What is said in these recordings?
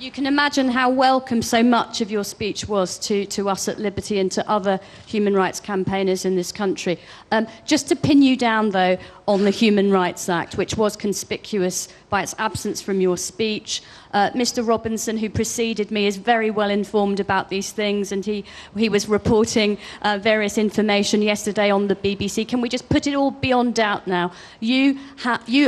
You can imagine how welcome so much of your speech was to us at Liberty and to other human rights campaigners in this country. Just to pin you down, though, on the Human Rights Act, which was conspicuous by its absence from your speech. Mr. Robinson, who preceded me, is very well informed about these things, and he was reporting various information yesterday on the BBC. Can we just put it all beyond doubt now? You,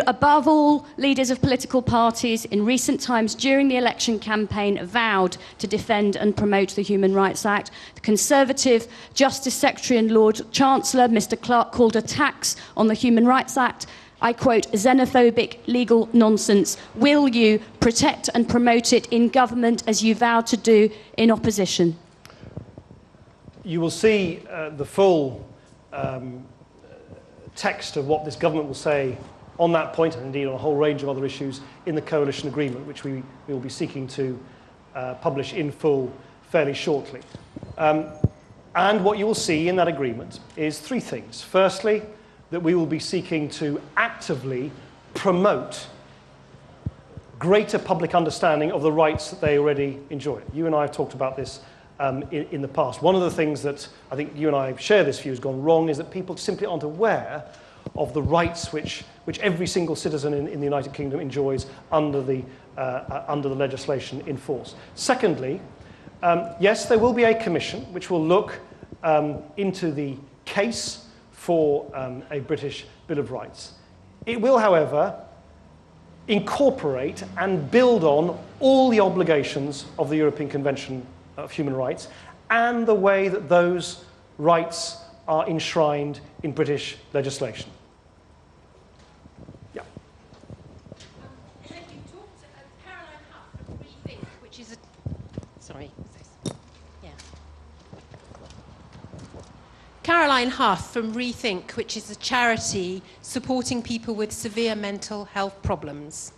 above all leaders of political parties, in recent times during the election campaign, vowed to defend and promote the Human Rights Act. The Conservative Justice Secretary and Lord Chancellor, Mr. Clark, called attacks on the Human Rights Act, I quote, xenophobic legal nonsense. Will you protect and promote it in government as you vowed to do in opposition? You will see the full text of what this government will say on that point, and indeed on a whole range of other issues, in the coalition agreement, which we will be seeking to publish in full fairly shortly. And what you will see in that agreement is three things. Firstly, that we will be seeking to actively promote greater public understanding of the rights that they already enjoy. You and I have talked about this in the past. One of the things that I think you and I share this view has gone wrong is that people simply aren't aware of the rights which every single citizen in the United Kingdom enjoys under the legislation in force. Secondly, yes, there will be a commission which will look into the case for a British Bill of Rights. It will, however, incorporate and build on all the obligations of the European Convention of Human Rights and the way that those rights are enshrined in British legislation. Yeah. You talked Caroline Huff from Rethink, which is a... Sorry. Yeah. Caroline Huff from Rethink, which is a charity supporting people with severe mental health problems.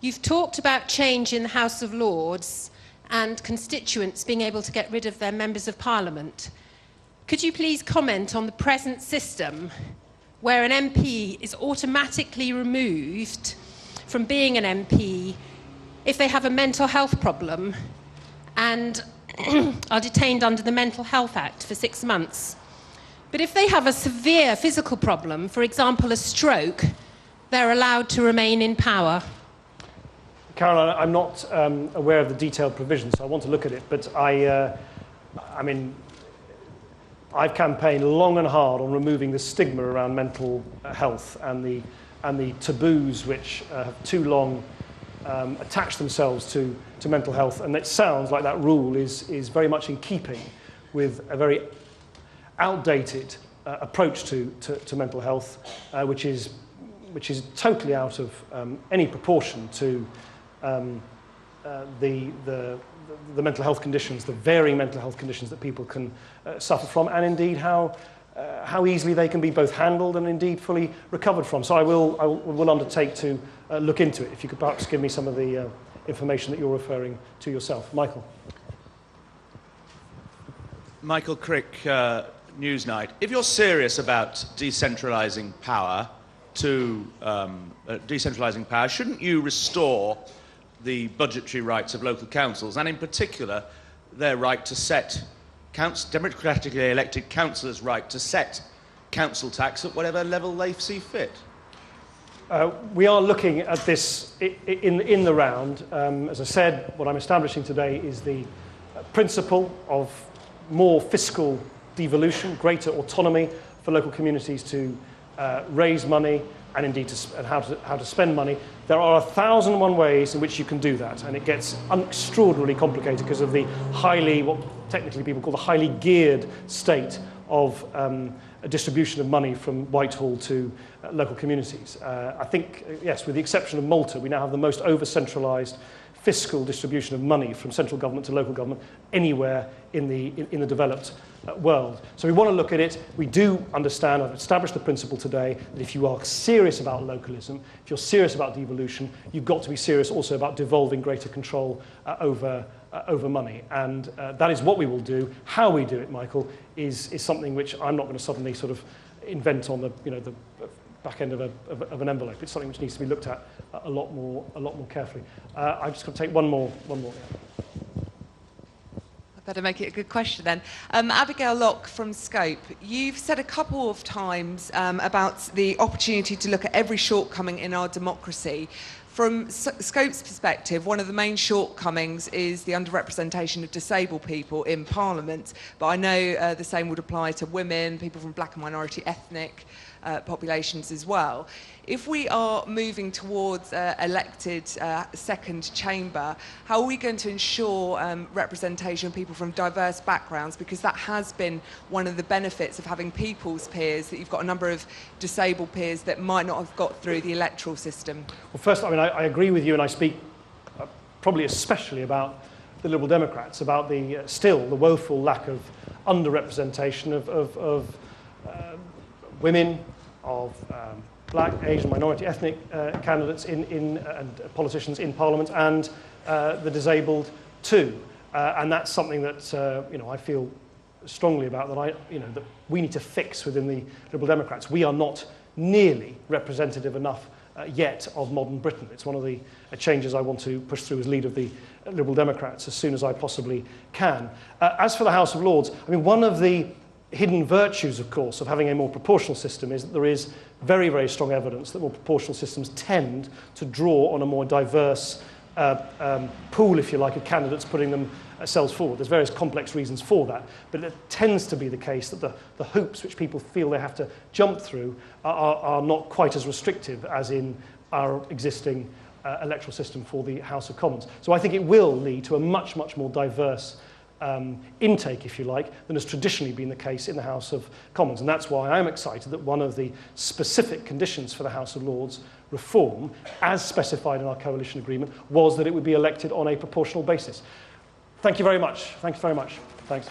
You've talked about change in the House of Lords and constituents being able to get rid of their members of Parliament. Could you please comment on the present system where an MP is automatically removed from being an MP if they have a mental health problem and are detained under the Mental Health Act for 6 months? But if they have a severe physical problem, for example, a stroke, they're allowed to remain in power. Caroline, I'm not aware of the detailed provisions, so I want to look at it. But I mean, I've campaigned long and hard on removing the stigma around mental health and the taboos which have too long attached themselves to mental health. And it sounds like that rule is very much in keeping with a very outdated approach to mental health, which is totally out of any proportion to the mental health conditions, the varying mental health conditions that people can suffer from, and indeed how easily they can be both handled and indeed fully recovered from. So I will undertake to look into it. If you could perhaps give me some of the information that you're referring to yourself. Michael. Michael Crick, Newsnight. If you're serious about decentralising power, shouldn't you restore the budgetary rights of local councils, and in particular their right to set, democratically elected councillors' right to set council tax at whatever level they see fit? We are looking at this in the round. As I said, what I'm establishing today is the principle of more fiscal devolution, greater autonomy for local communities to raise money and indeed how to spend money. There are 1,001 ways in which you can do that, and it gets extraordinarily complicated because of the what technically people call the highly geared state of a distribution of money from Whitehall to local communities. I think, yes, with the exception of Malta, we now have the most over-centralised fiscal distribution of money from central government to local government anywhere in the developed world. So we want to look at it. We do understand, I've established the principle today, that if you are serious about localism, if you're serious about devolution, you've got to be serious also about devolving greater control over money. And that is what we will do. How we do it, Michael, is something which I'm not going to suddenly sort of invent on the back end of an envelope. It's something which needs to be looked at a lot more carefully. I'm just going to take one more. I better make it a good question then. Abigail Locke from Scope, you've said a couple of times about the opportunity to look at every shortcoming in our democracy. From Scope's perspective, one of the main shortcomings is the underrepresentation of disabled people in Parliament, but I know the same would apply to women, people from black and minority ethnic populations as well. If we are moving towards elected second chamber, how are we going to ensure representation of people from diverse backgrounds? Because that has been one of the benefits of having people's peers, that you've got a number of disabled peers that might not have got through the electoral system. Well, first, I mean, I agree with you, and I speak probably especially about the Liberal Democrats, about still the woeful lack of underrepresentation of women, of black, Asian, minority ethnic candidates and politicians in Parliament, and the disabled too. And that's something that I feel strongly about, that we need to fix within the Liberal Democrats. We are not nearly representative enough yet of modern Britain. It's one of the changes I want to push through as leader of the Liberal Democrats as soon as I possibly can. As for the House of Lords, I mean, one of the hidden virtues, of course, of having a more proportional system is that there is very, very strong evidence that more proportional systems tend to draw on a more diverse pool, if you like, of candidates putting themselves forward. There's various complex reasons for that, but it tends to be the case that the hoops which people feel they have to jump through are not quite as restrictive as in our existing electoral system for the House of Commons. So I think it will lead to a much, much more diverse intake, if you like, than has traditionally been the case in the House of Commons. And that's why I'm excited that one of the specific conditions for the House of Lords reform, as specified in our coalition agreement, was that it would be elected on a proportional basis. Thank you very much. Thanks very much. Thanks.